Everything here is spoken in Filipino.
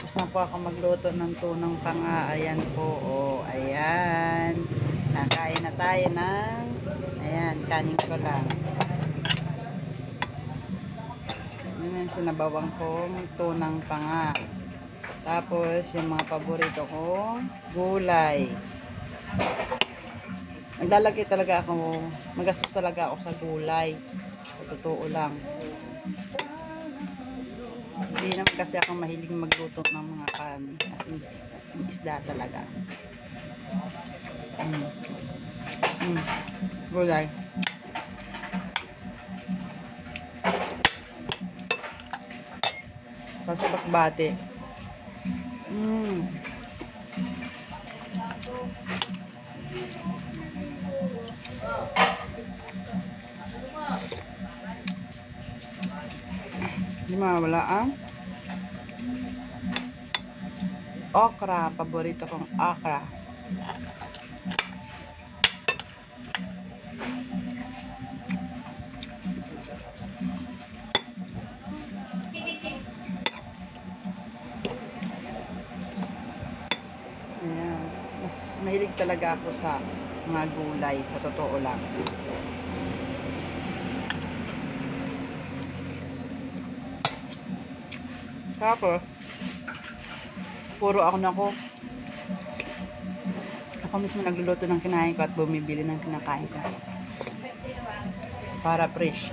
Tapos na po ako magluto ng tunang panga. Ayan po, oh, ayan. Nakain na tayo ng, ayan, kanin ko lang. Yun yung sinabawang kong tunang panga. Tapos, yung mga paborito kong gulay. Naglalagay talaga ako, magastos talaga ako sa gulay. Sa totoo lang. Hindi naman kasi ako mahilig magluto ng mga kanin. As in isda talaga. Gulay. Sa bakbate. Hindi mawala ang okra. Paborito kong okra. Ayan. Mas mahilig talaga ako sa mga gulay. Sa totoo lang. Tapos, puro ako mismo nagluluto ng kinain ko at bumibili ng kinakain ko. Para fresh.